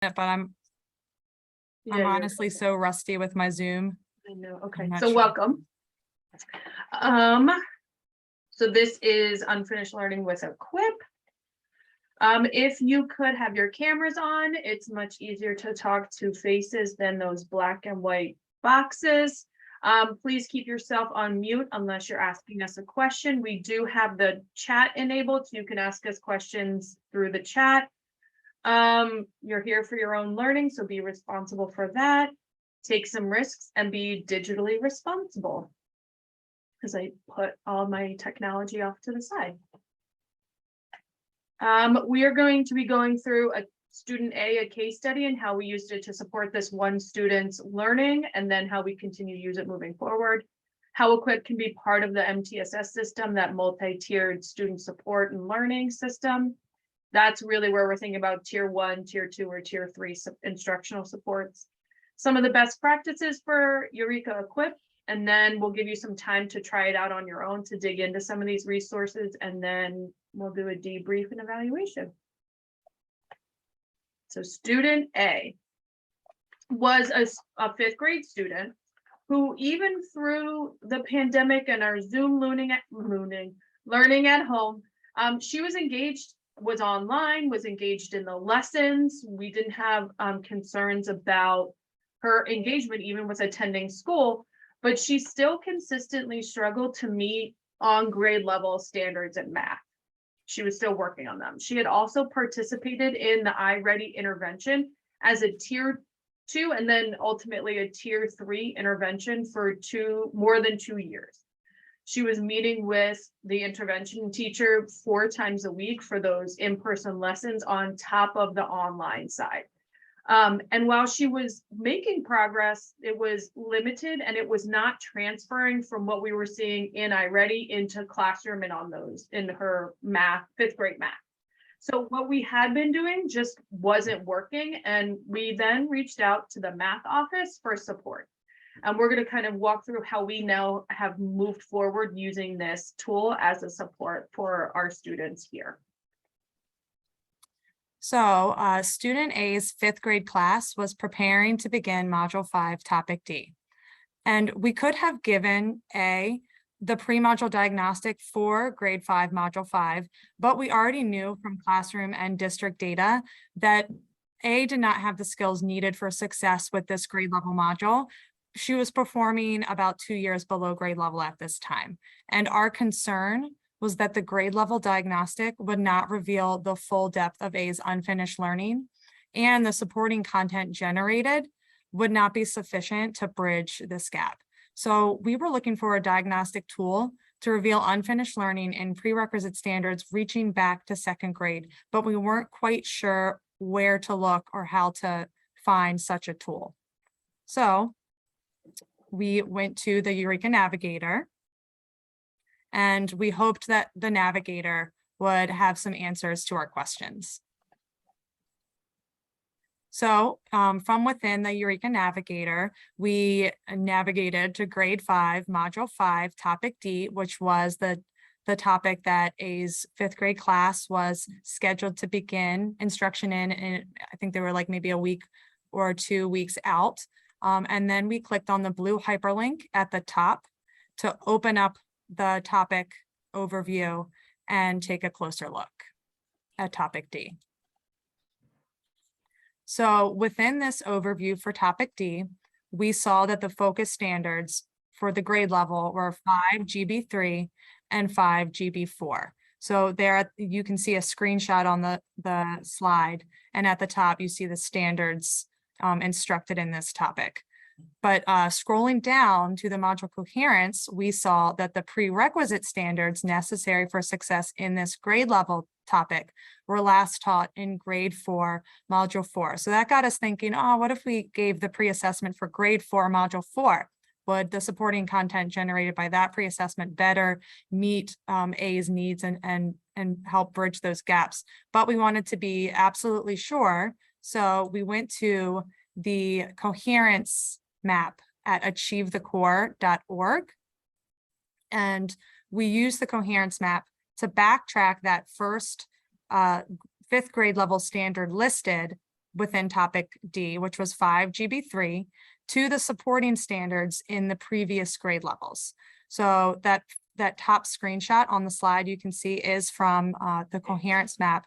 but I'm honestly so rusty with my Zoom. I know. Okay, not so sure. welcome. So this is Unfinished Learning with Equip. If you could have your cameras on, it's much easier to talk to faces than those black and white boxes. Please keep yourself on mute unless you're asking us a question. We do have the chat enabled, so you can ask us questions through the chat. You're here for your own learning, so be responsible for that. Take some risks and be digitally responsible. Because I put all my technology off to the side. We are going to be going through a student a case study and how we used it to support this one student's learning, and then how we continue to use it moving forward. How Equip can be part of the MTSS system, that multi-tiered student support and learning system. That's really where we're thinking about tier 1, tier 2, or tier 3 instructional supports. Some of the best practices for Eureka Equip, and then we'll give you some time to try it out on your own to dig into some of these resources, and then we'll do a debrief and evaluation. So student A was a 5th grade student who, even through the pandemic and our Zoom learning at home, she was engaged, was online, was engaged in the lessons. We didn't have concerns about her engagement, even with attending school, but she still consistently struggled to meet on grade level standards in math. She was still working on them. She had also participated in the iReady intervention as a tier 2 and then ultimately a tier 3 intervention for more than 2 years. She was meeting with the intervention teacher 4 times a week for those in-person lessons on top of the online side. And while she was making progress, it was limited and it was not transferring from what we were seeing in iReady into classroom and on those in her math, 5th grade math. So what we had been doing just wasn't working. And we then reached out to the math office for support. And we're going to kind of walk through how we now have moved forward using this tool as a support for our students here. So student A's 5th grade class was preparing to begin module 5, topic D. And we could have given A the pre-module diagnostic for grade 5, module 5, but we already knew from classroom and district data that A did not have the skills needed for success with this grade level module. She was performing about 2 years below grade level at this time. And our concern was that the grade level diagnostic would not reveal the full depth of A's unfinished learning, and the supporting content generated would not be sufficient to bridge this gap. So we were looking for a diagnostic tool to reveal unfinished learning in prerequisite standards reaching back to 2nd grade, but we weren't quite sure where to look or how to find such a tool. So we went to the Eureka Navigator, and we hoped that the Navigator would have some answers to our questions. So from within the Eureka Navigator, we navigated to grade 5, module 5, topic D, which was the topic that A's 5th grade class was scheduled to begin instruction in, and I think they were like maybe a week or 2 weeks out. And then we clicked on the blue hyperlink at the top to open up the topic overview and take a closer look at topic D. So within this overview for topic D, we saw that the focus standards for the grade level were 5 GB3 and 5 GB4. So there you can see a screenshot on the slide, and at the top you see the standards instructed in this topic. But scrolling down to the module coherence, we saw that the prerequisite standards necessary for success in this grade level topic were last taught in grade 4, module 4. So that got us thinking, oh, what if we gave the pre-assessment for grade 4, module 4? Would the supporting content generated by that pre-assessment better meet A's needs and help bridge those gaps? But we wanted to be absolutely sure. So we went to the coherence map at achievethecore.org. And we used the coherence map to backtrack that first 5th grade level standard listed within topic D, which was 5 GB3, to the supporting standards in the previous grade levels. So that top screenshot on the slide you can see is from the coherence map.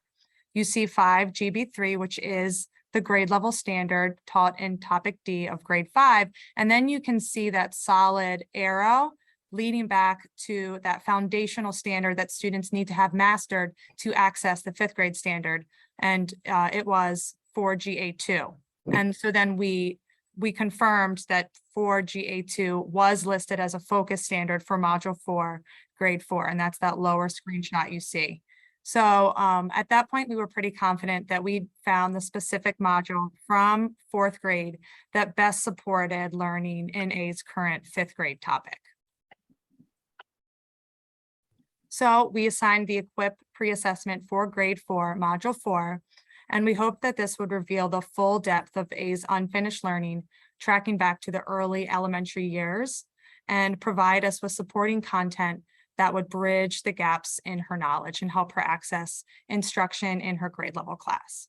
You see 5 GB3, which is the grade level standard taught in topic D of grade 5. And then you can see that solid arrow leading back to that foundational standard that students need to have mastered to access the 5th grade standard. And it was 4GA2. And so then we confirmed that 4GA2 was listed as a focus standard for module 4, grade 4, and that's that lower screenshot you see. So at that point, we were pretty confident that we found the specific module from 4th grade that best supported learning in A's current 5th grade topic. So we assigned the Equip pre-assessment for grade 4, module 4, and we hope that this would reveal the full depth of A's unfinished learning, tracking back to the early elementary years, and provide us with supporting content that would bridge the gaps in her knowledge and help her access instruction in her grade level class.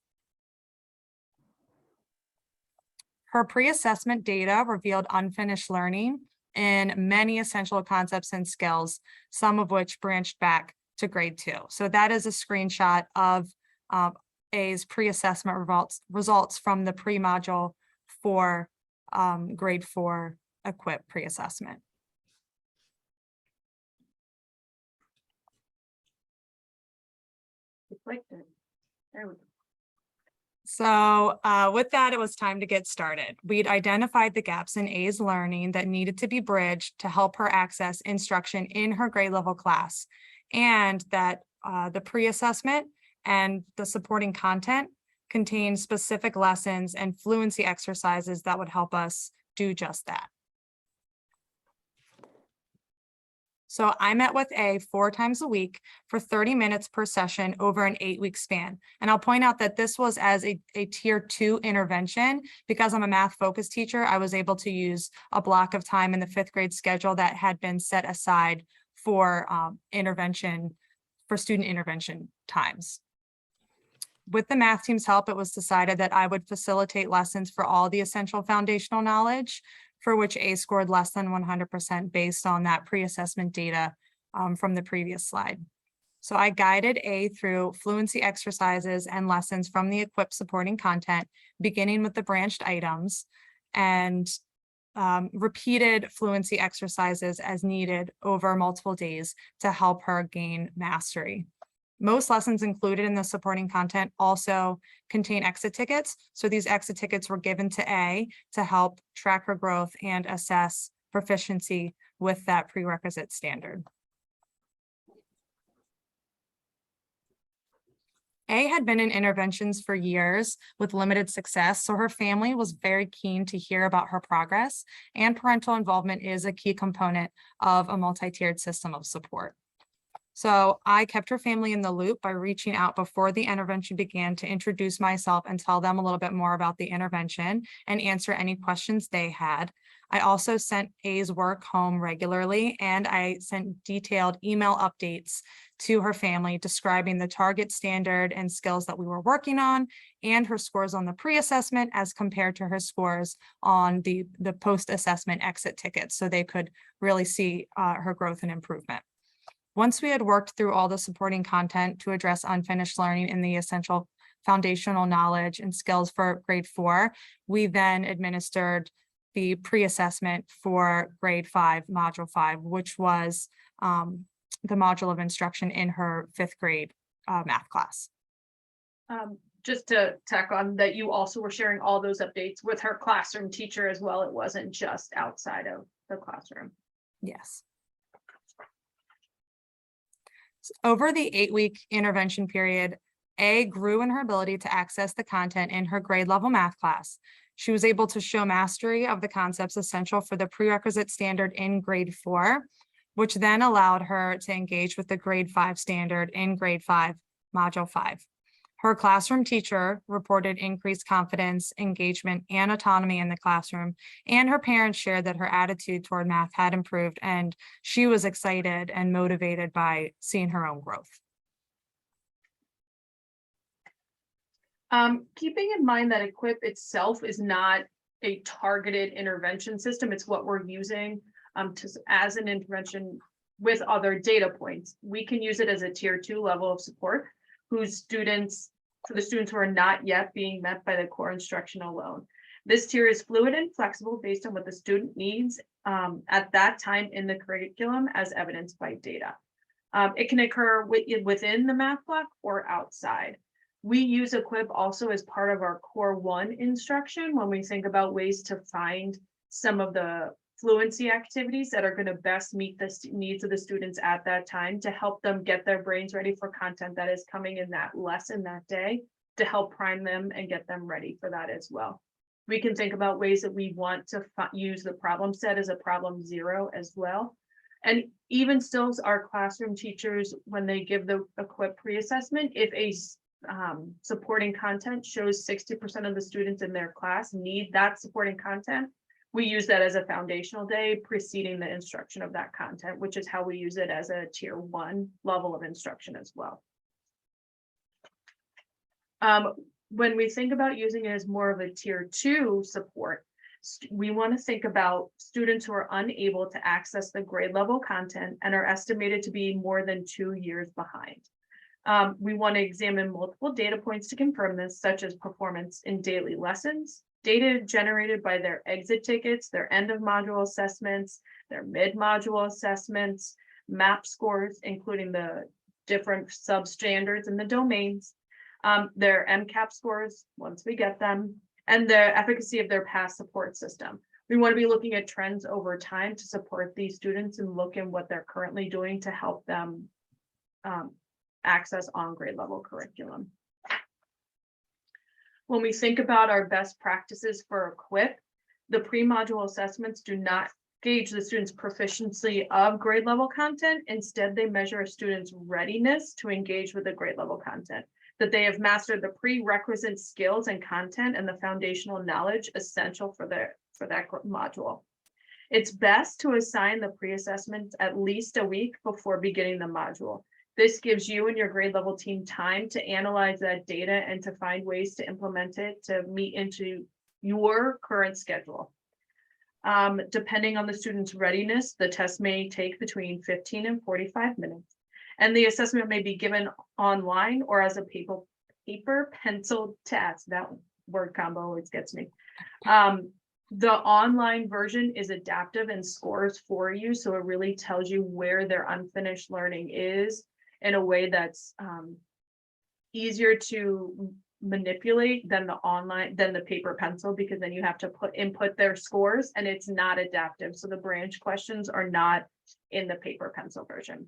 Her pre-assessment data revealed unfinished learning in many essential concepts and skills, some of which branched back to grade 2. So that is a screenshot of A's pre-assessment results from the pre-module for grade 4 Equip pre-assessment. There we go. So with that, it was time to get started. We'd identified the gaps in A's learning that needed to be bridged to help her access instruction in her grade level class, and that the pre-assessment and the supporting content contain specific lessons and fluency exercises that would help us do just that. So I met with A 4 times a week for 30 minutes per session over an 8-week span. And I'll point out that this was as a tier 2 intervention. Because I'm a math focused teacher, I was able to use a block of time in the 5th grade schedule that had been set aside for student intervention times. With the math team's help, it was decided that I would facilitate lessons for all the essential foundational knowledge, for which A scored less than 100% based on that pre-assessment data from the previous slide. So I guided A through fluency exercises and lessons from the Equip supporting content, beginning with the branched items, and repeated fluency exercises as needed over multiple days to help her gain mastery. Most lessons included in the supporting content also contain exit tickets. So these exit tickets were given to A to help track her growth and assess proficiency with that prerequisite standard. A had been in interventions for years with limited success, so her family was very keen to hear about her progress, and parental involvement is a key component of a multi-tiered system of support. So I kept her family in the loop by reaching out before the intervention began to introduce myself and tell them a little bit more about the intervention and answer any questions they had. I also sent A's work home regularly, and I sent detailed email updates to her family describing the target standard and skills that we were working on and her scores on the pre-assessment as compared to her scores on the post-assessment exit tickets, so they could really see her growth and improvement. Once we had worked through all the supporting content to address unfinished learning in the essential foundational knowledge and skills for grade 4, we then administered the pre-assessment for grade 5, module 5, which was the module of instruction in her 5th grade math class. Just to tack on that, you also were sharing all those updates with her classroom teacher as well. It wasn't just outside of the classroom. Yes. Over the 8-week intervention period, A grew in her ability to access the content in her grade level math class. She was able to show mastery of the concepts essential for the prerequisite standard in grade 4, which then allowed her to engage with the grade 5 standard in grade 5, module 5. Her classroom teacher reported increased confidence, engagement, and autonomy in the classroom, and her parents shared that her attitude toward math had improved, and she was excited and motivated by seeing her own growth. Keeping in mind that Equip itself is not a targeted intervention system, it's what we're using as an intervention with other data points. We can use it as a tier 2 level of support for the students who are not yet being met by the core instruction alone. This tier is fluid and flexible based on what the student needs at that time in the curriculum, as evidenced by data. It can occur within the math block or outside. We use Equip also as part of our core 1 instruction when we think about ways to find some of the fluency activities that are going to best meet the needs of the students at that time, to help them get their brains ready for content that is coming in that lesson that day, to help prime them and get them ready for that as well. We can think about ways that we want to use the problem set as a problem 0 as well. And even still, our classroom teachers, when they give the Equip pre-assessment, if a supporting content shows 60% of the students in their class need that supporting content, we use that as a foundational day preceding the instruction of that content, which is how we use it as a tier 1 level of instruction as well. When we think about using it as more of a tier 2 support, we want to think about students who are unable to access the grade level content and are estimated to be more than 2 years behind. We want to examine multiple data points to confirm this, such as performance in daily lessons, data generated by their exit tickets, their end of module assessments, their mid-module assessments, MAP scores, including the different substandards and the domains, their MCAP scores, once we get them, and the efficacy of their past support system. We want to be looking at trends over time to support these students and look at what they're currently doing to help them access on grade level curriculum. When we think about our best practices for Equip, the pre-module assessments do not gauge the student's proficiency of grade level content. Instead, they measure a student's readiness to engage with the grade level content, that they have mastered the prerequisite skills and content and the foundational knowledge essential for that module. It's best to assign the pre-assessment at least a week before beginning the module. This gives you and your grade level team time to analyze that data and to find ways to implement it to meet into your current schedule. Depending on the student's readiness, the test may take between 15 and 45 minutes, and the assessment may be given online or as a paper pencil test. That word combo always gets me. The online version is adaptive and scores for you, so it really tells you where their unfinished learning is in a way that's easier to manipulate than the paper pencil, because then you have to input their scores and it's not adaptive. So the branch questions are not in the paper pencil version.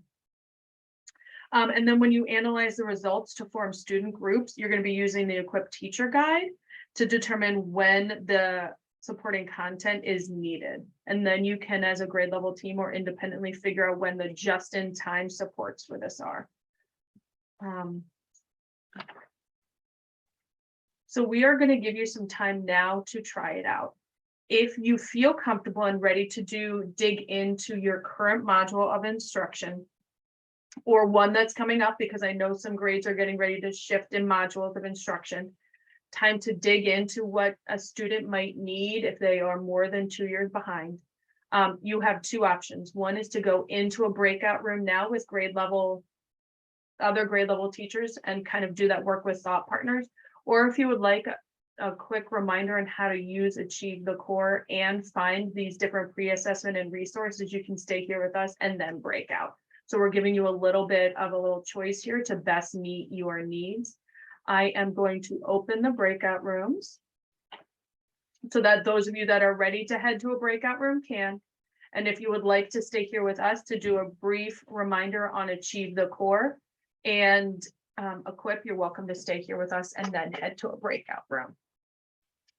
And then when you analyze the results to form student groups, you're going to be using the Equip teacher guide to determine when the supporting content is needed. And then you can, as a grade level team or independently, figure out when the just-in-time supports for this are. So we are going to give you some time now to try it out. If you feel comfortable and ready to dig into your current module of instruction, or one that's coming up, because I know some grades are getting ready to shift in modules of instruction, time to dig into what a student might need if they are more than 2 years behind. You have 2 options. One is to go into a breakout room now with other grade level teachers and kind of do that work with thought partners. Or if you would like a quick reminder on how to use Achieve the Core and find these different pre-assessment and resources, you can stay here with us and then break out. So we're giving you a little bit of a little choice here to best meet your needs. I am going to open the breakout rooms so that those of you that are ready to head to a breakout room can. And if you would like to stay here with us to do a brief reminder on Achieve the Core and Equip, you're welcome to stay here with us and then head to a breakout room.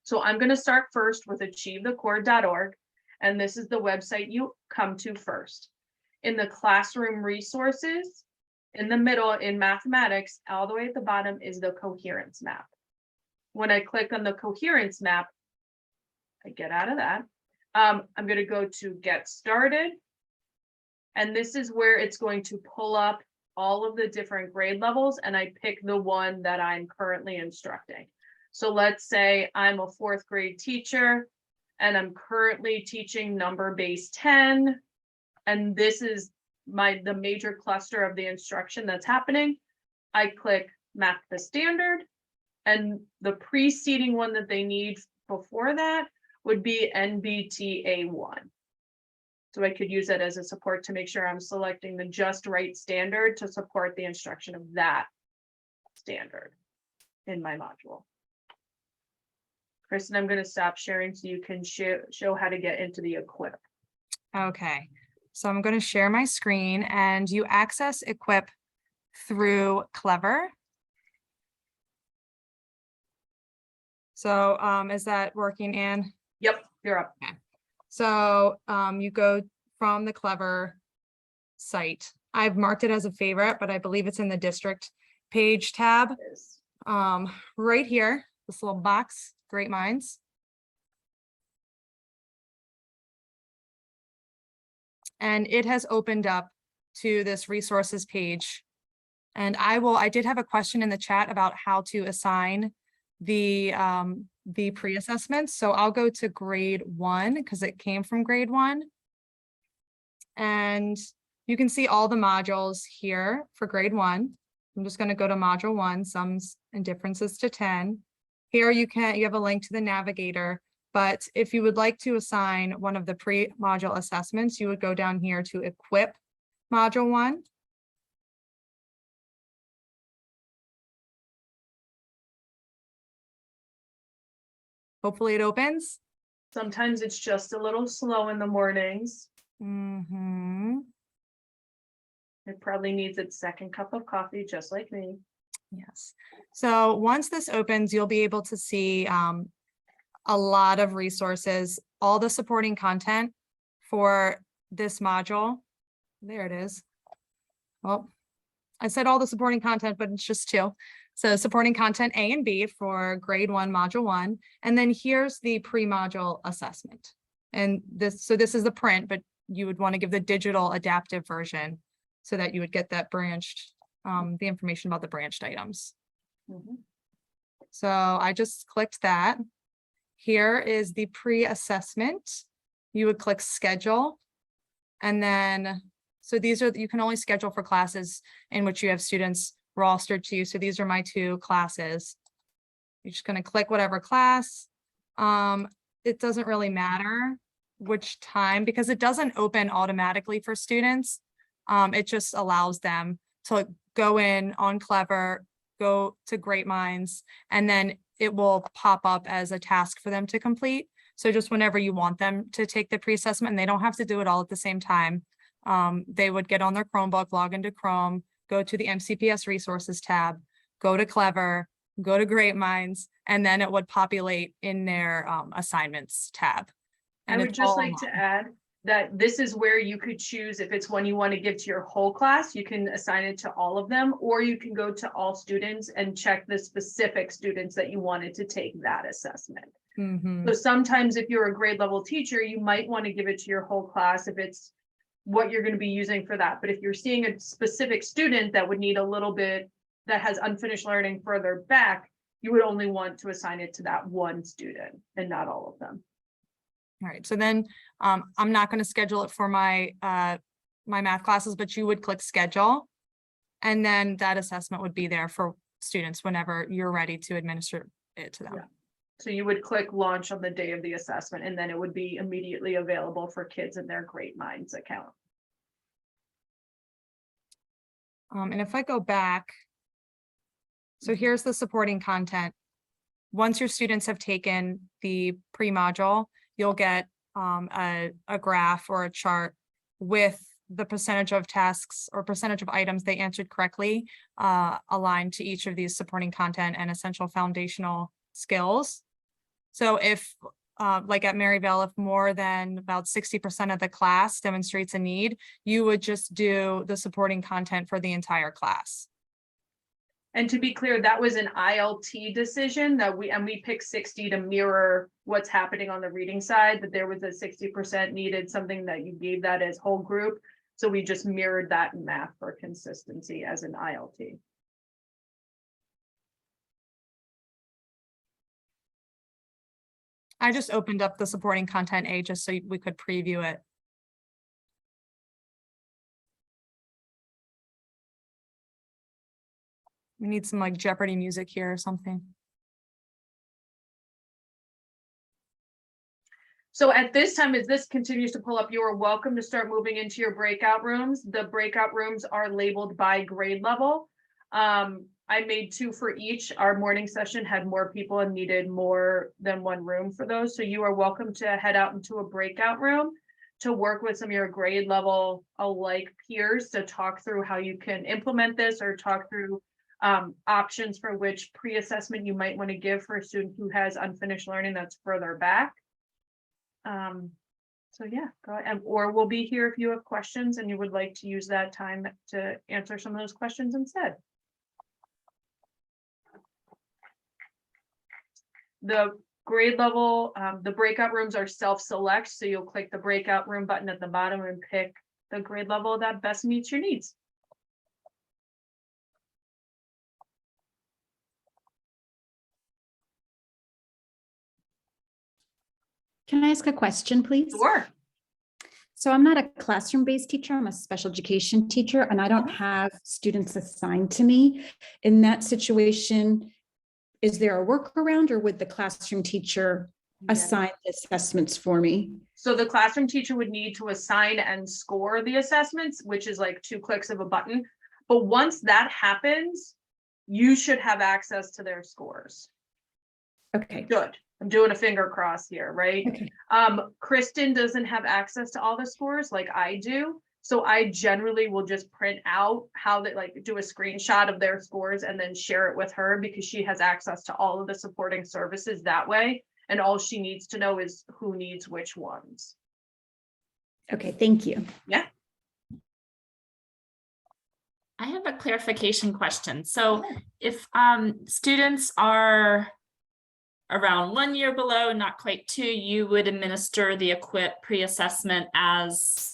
So I'm going to start first with achievethecore.org, and this is the website you come to first. In the classroom resources, in the middle in mathematics, all the way at the bottom is the coherence map. When I click on the coherence map, I get out of that. I'm going to go to Get Started, and this is where it's going to pull up all of the different grade levels, and I pick the one that I'm currently instructing. So let's say I'm a 4th grade teacher and I'm currently teaching number base 10. And this is the major cluster of the instruction that's happening. I click map the standard, and the preceding one that they need before that would be NBTA1. So I could use it as a support to make sure I'm selecting the just right standard to support the instruction of that standard in my module. Kristen, I'm going to stop sharing so you can show how to get into the Equip. Okay, so I'm going to share my screen, and you access Equip through Clever. So is that working, Ann? Yep, you're up. Okay. So you go from the Clever site. I've marked it as a favorite, but I believe it's in the district page tab. Right here, this little box, Great Minds. And it has opened up to this resources page. And I did have a question in the chat about how to assign the pre-assessments. So I'll go to grade 1 because it came from grade 1. And you can see all the modules here for grade 1. I'm just going to go to module 1, sums and differences to 10. Here you have a link to the navigator, but if you would like to assign one of the pre-module assessments, you would go down here to equip module 1. Hopefully it opens. Sometimes it's just a little slow in the mornings. It probably needs its second cup of coffee, just like me. Yes. So once this opens, you'll be able to see a lot of resources, all the supporting content for this module. There it is. Well, I said all the supporting content, but it's just 2. So supporting content A and B for grade 1, module 1. And then here's the pre-module assessment. And this is the print, but you would want to give the digital adaptive version so that you would get that branched, the information about the branched items. So I just clicked that. Here is the pre-assessment. You would click schedule. And then, so these are, you can only schedule for classes in which you have students rostered to you. So these are my 2 classes. You're just going to click whatever class. It doesn't really matter which time because it doesn't open automatically for students. It just allows them to go in on Clever, go to Great Minds, and then it will pop up as a task for them to complete. So just whenever you want them to take the pre-assessment, and they don't have to do it all at the same time, they would get on their Chromebook, log into Chrome, go to the MCPS resources tab, go to Clever, go to Great Minds, and then it would populate in their assignments tab. And I would just like to add that this is where you could choose if it's one you want to give to your whole class, you can assign it to all of them, or you can go to all students and check the specific students that you wanted to take that assessment. So sometimes if you're a grade level teacher, you might want to give it to your whole class if it's what you're going to be using for that. But if you're seeing a specific student that would need a little bit, that has unfinished learning further back, you would only want to assign it to that one student and not all of them. All right, so then I'm not going to schedule it for my my math classes, but you would click schedule, and then that assessment would be there for students whenever you're ready to administer it to them. Yeah. So you would click launch on the day of the assessment, and then it would be immediately available for kids in their Great Minds account. And if I go back, so here's the supporting content. Once your students have taken the pre-module, you'll get a graph or a chart with the percentage of tasks or percentage of items they answered correctly aligned to each of these supporting content and essential foundational skills. So if like at Maryville, if more than about 60% of the class demonstrates a need, you would just do the supporting content for the entire class. And to be clear, that was an ILT decision that we picked 60 to mirror what's happening on the reading side, that there was a 60% needed something that you gave that as whole group. So we just mirrored that in math for consistency as an ILT. I just opened up the supporting content A just so we could preview it. We need some like Jeopardy music here or something. So at this time, as this continues to pull up, you are welcome to start moving into your breakout rooms. The breakout rooms are labeled by grade level. I made 2 for each. Our morning session had more people and needed more than 1 room for those. So you are welcome to head out into a breakout room to work with some of your grade level alike peers to talk through how you can implement this, or talk through options for which pre-assessment you might want to give for a student who has unfinished learning that's further back. So yeah, go ahead, or we'll be here if you have questions and you would like to use that time to answer some of those questions instead. The grade level, the breakout rooms are self-select, so you'll click the breakout room button at the bottom and pick the grade level that best meets your needs. Can I ask a question, please? Sure. So I'm not a classroom-based teacher, I'm a special education teacher, and I don't have students assigned to me. In that situation, is there a workaround, or would the classroom teacher assign the assessments for me? So the classroom teacher would need to assign and score the assessments, which is like 2 clicks of a button. But once that happens, you should have access to their scores. Okay. Good. I'm doing a finger cross here, right? Okay. Kristen doesn't have access to all the scores like I do. So I generally will just print out how they like do a screenshot of their scores and then share it with her, because she has access to all of the supporting services that way. And all she needs to know is who needs which ones. Okay, thank you. Yeah. I have a clarification question. So if students are around 1 year below, not quite 2, you would administer the Equip pre-assessment as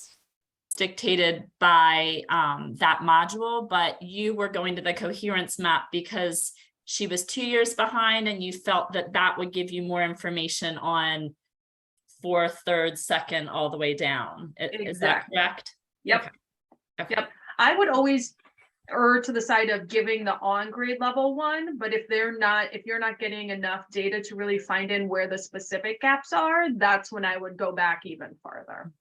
dictated by that module, but you were going to the coherence map because she was 2 years behind and you felt that that would give you more information on 4th, 3rd, 2nd, all the way down. Is that correct? Yep. Okay. Okay. Yep. I would always err to the side of giving the on grade level one, but if you're not getting enough data to really find in where the specific gaps are, that's when I would go back even farther.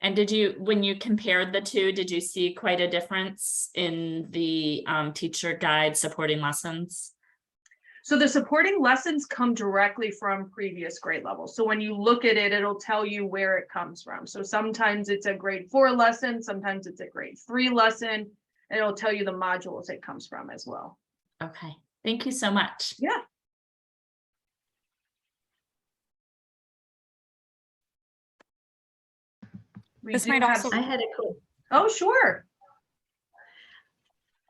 And when you compared the 2, did you see quite a difference in the teacher guide supporting lessons? So the supporting lessons come directly from previous grade levels. So when you look at it, it'll tell you where it comes from. So sometimes it's a grade 4 lesson, sometimes it's a grade 3 lesson, and it'll tell you the modules it comes from as well. Okay, thank you so much. Yeah. This might also. I had a cool. Oh, sure.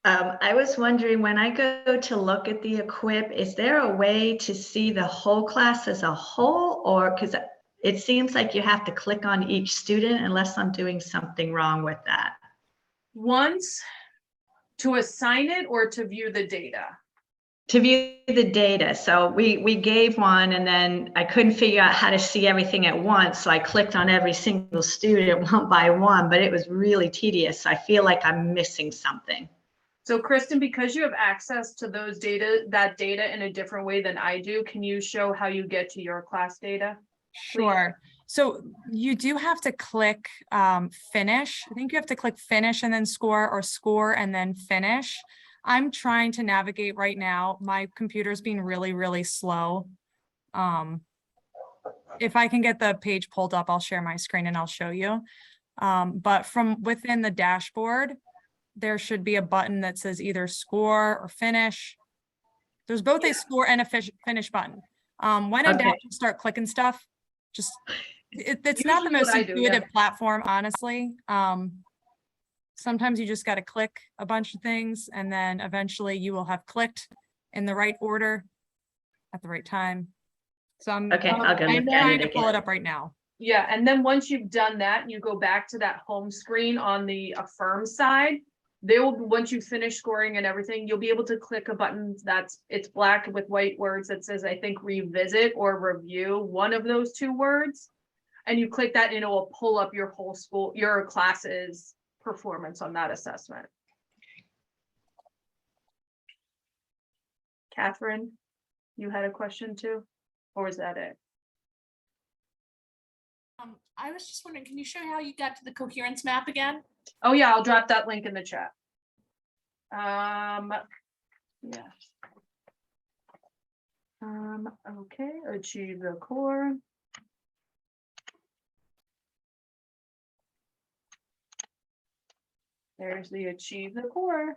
I was wondering, when I go to look at the Equip, is there a way to see the whole class as a whole, or because it seems like you have to click on each student unless I'm doing something wrong with that? Once to assign it or to view the data? To view the data. So we gave one, and then I couldn't figure out how to see everything at once. So I clicked on every single student one by one, but it was really tedious. I feel like I'm missing something. So Kristen, because you have access to that data in a different way than I do, can you show how you get to your class data? Sure. So you do have to click finish. I think you have to click finish and then score, or score and then finish. I'm trying to navigate right now. My computer's being really, really slow. If I can get the page pulled up, I'll share my screen and I'll show you. But from within the dashboard, there should be a button that says either score or finish. There's both a score and a finish button. When in doubt, start clicking stuff. Just it's not the most intuitive platform, honestly. Sometimes you just got to click a bunch of things, and then eventually you will have clicked in the right order at the right time. So I'm trying to pull it up right now. Yeah, and then once you've done that, you go back to that home screen on the Affirm side. they will, once you finish scoring and everything, you'll be able to click a button it's black with white words that says, I think, revisit or review, one of those two words. And you click that and it will pull up your whole school, your class's performance on that assessment. Catherine, you had a question too? Or was that it? I was just wondering, can you show how you got to the coherence map again? Oh yeah, I'll drop that link in the chat. Yeah. Okay, achieve the core. There's the achieve the core.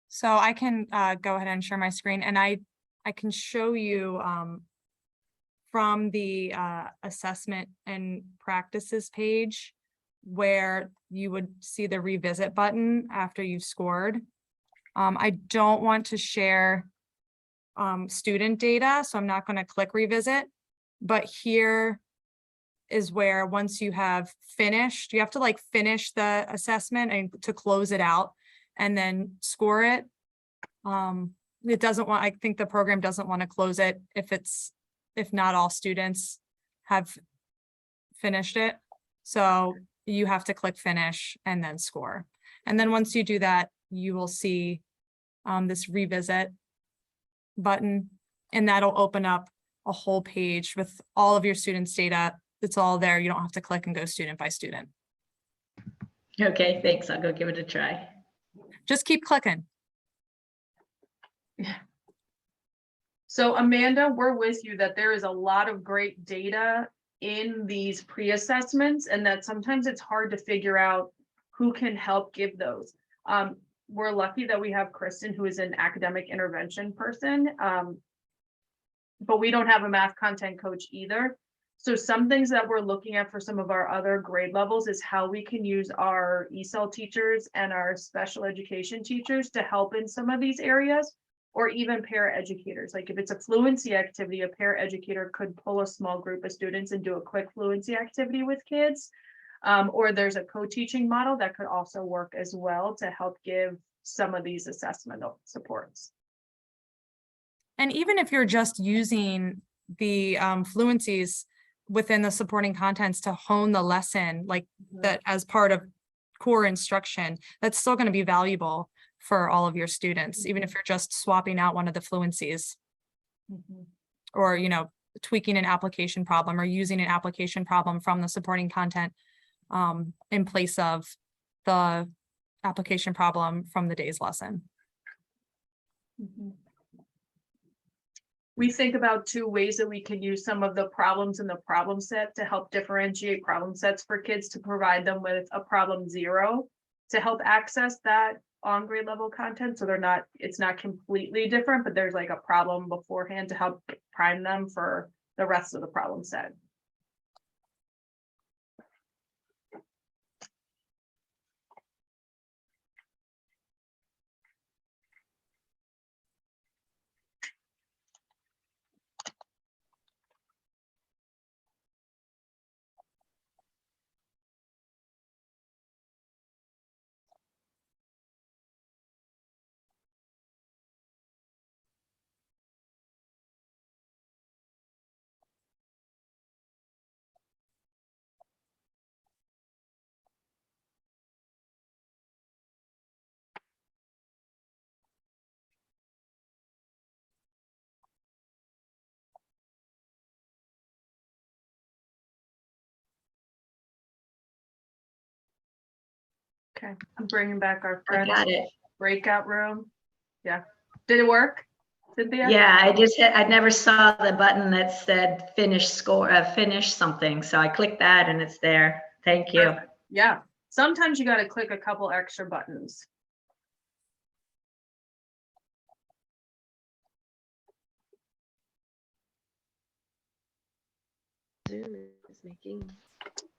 So I can go ahead and share my screen, and I can show you from the assessment and practices page where you would see the revisit button after you've scored. I don't want to share student data, so I'm not going to click revisit, but here is where once you have finished, you have to like finish the assessment and to close it out and then score it. It doesn't want, I think the program doesn't want to close it if not all students have finished it. So you have to click finish and then score. And then once you do that, you will see this revisit button, and that'll open up a whole page with all of your students' data. It's all there. You don't have to click and go student by student. Okay, thanks. I'll go give it a try. Just keep clicking. So Amanda, we're with you that there is a lot of great data in these pre-assessments, and that sometimes it's hard to figure out who can help give those. We're lucky that we have Kristen, who is an academic intervention person, but we don't have a math content coach either. So some things that we're looking at for some of our other grade levels is how we can use our ESOL teachers and our special education teachers to help in some of these areas, or even paraeducators. Like if it's a fluency activity, a paraeducator could pull a small group of students and do a quick fluency activity with kids. Or there's a co-teaching model that could also work as well to help give some of these assessment supports. And even if you're just using the fluencies within the supporting contents to hone the lesson, like that as part of core instruction, that's still going to be valuable for all of your students, even if you're just swapping out one of the fluencies or, you know, tweaking an application problem or using an application problem from the supporting content in place of the application problem from the day's lesson. We think about two ways that we can use some of the problems in the problem set to help differentiate problem sets for kids, to provide them with a problem 0 to help access that on grade level content. So it's not completely different, but there's like a problem beforehand to help prime them for the rest of the problem set. Okay, I'm bringing back our I friends got it. breakout room. Yeah, did it work, Cynthia? Yeah, I never saw the button that said finish score, finish something. So I clicked that and it's there. Thank you. Perfect. Yeah, sometimes you got to click a couple extra buttons. Zoom is making.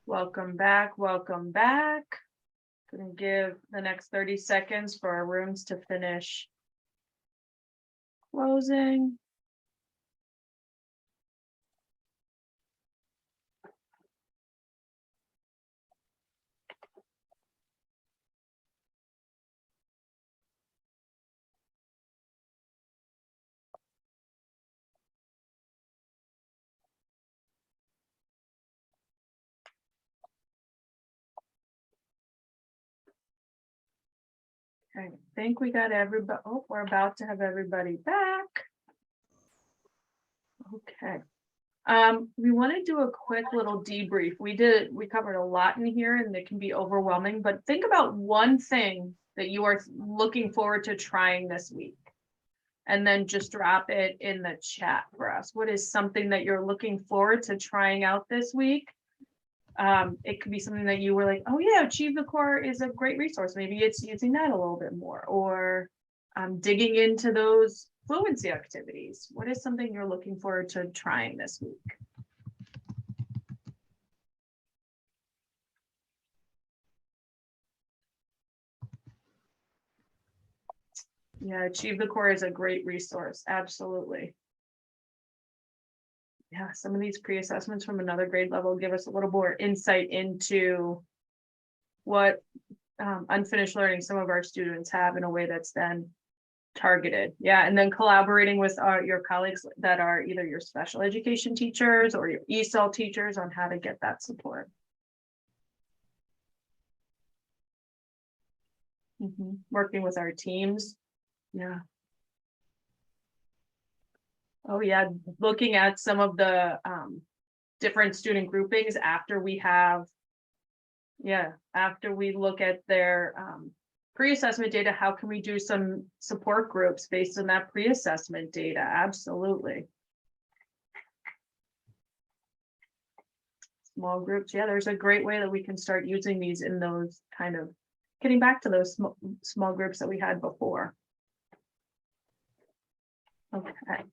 Welcome back, welcome back. Gonna give the next 30 seconds for our rooms to finish closing. Okay, I think we got everybody. Oh, we're about to have everybody back. Okay. We want to do a quick little debrief. We covered a lot in here and it can be overwhelming, but think about one thing that you are looking forward to trying this week. And then just drop it in the chat for us. What is something that you're looking forward to trying out this week? It could be something that you were like, oh yeah, Achieve the Core is a great resource. Maybe it's using that a little bit more, or digging into those fluency activities. What is something you're looking forward to trying this week? Yeah, Achieve the Core is a great resource. Absolutely. Yeah, some of these pre-assessments from another grade level give us a little more insight into what unfinished learning some of our students have in a way that's then targeted. Yeah, and then collaborating with your colleagues that are either your special education teachers or your ESOL teachers on how to get that support. Working with our teams. Yeah. Oh yeah, looking at some of the different student groupings after we have, after we look at their pre-assessment data, how can we do some support groups based on that pre-assessment data? Absolutely. Small groups, yeah, there's a great way that we can start using these in those kind of, getting back to those small groups that we had before. Okay.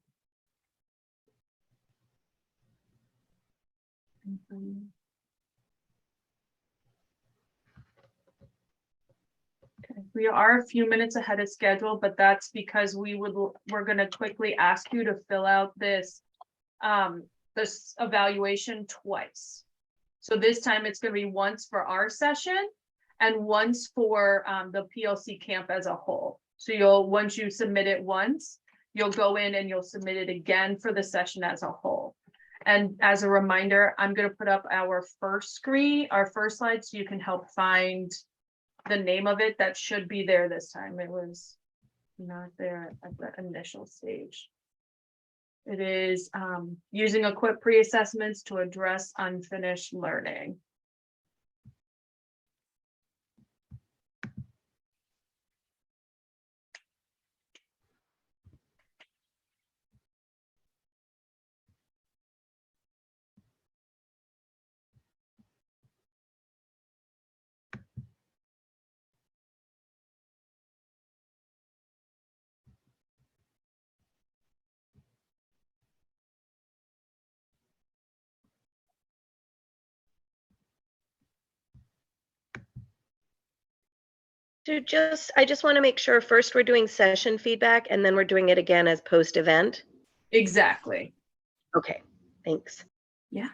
Okay, we are a few minutes ahead of schedule, but that's because we're going to quickly ask you to fill out this evaluation twice. So this time it's going to be once for our session and once for the PLCamp as a whole. So once you submit it once, you'll go in and you'll submit it again for the session as a whole. And as a reminder, I'm going to put up our first slide, so you can help find the name of it. That should be there this time. It was not there at the initial stage. It is using Equip Preassessments to address unfinished learning. I just want to make sure first we're doing session feedback and then we're doing it again as post-event. Exactly. Okay, thanks. Yeah.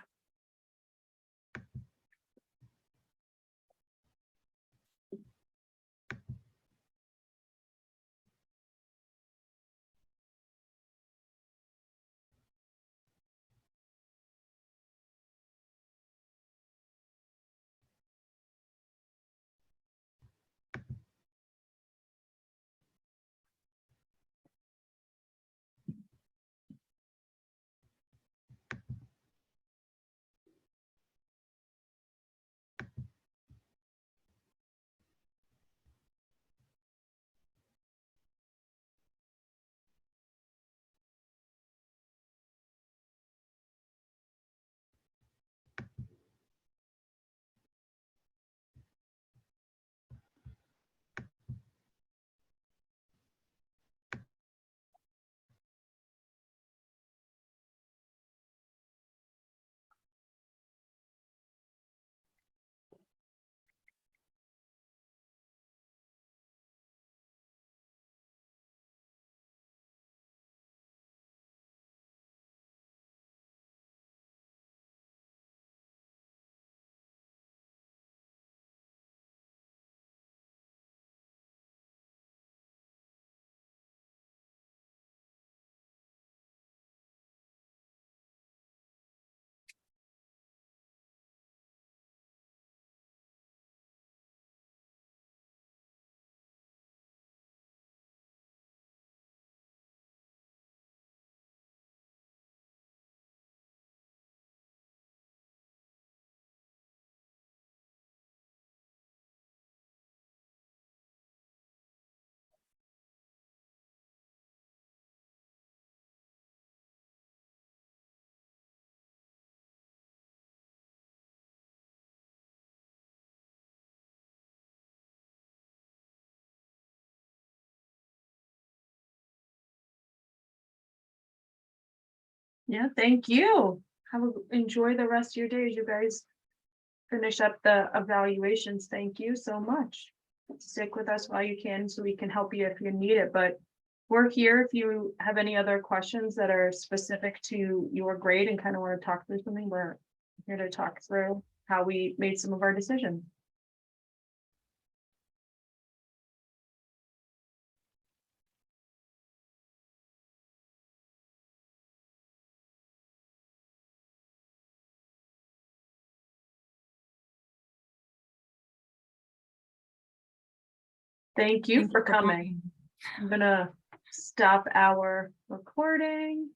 Yeah, thank you. Enjoy the rest of your day as you guys finish up the evaluations. Thank you so much. Stick with us while you can so we can help you if you need it, but we're here if you have any other questions that are specific to your grade and kind of want to talk through something. We're here to talk through how we made some of our decisions. Thank you for coming. I'm gonna stop our recording.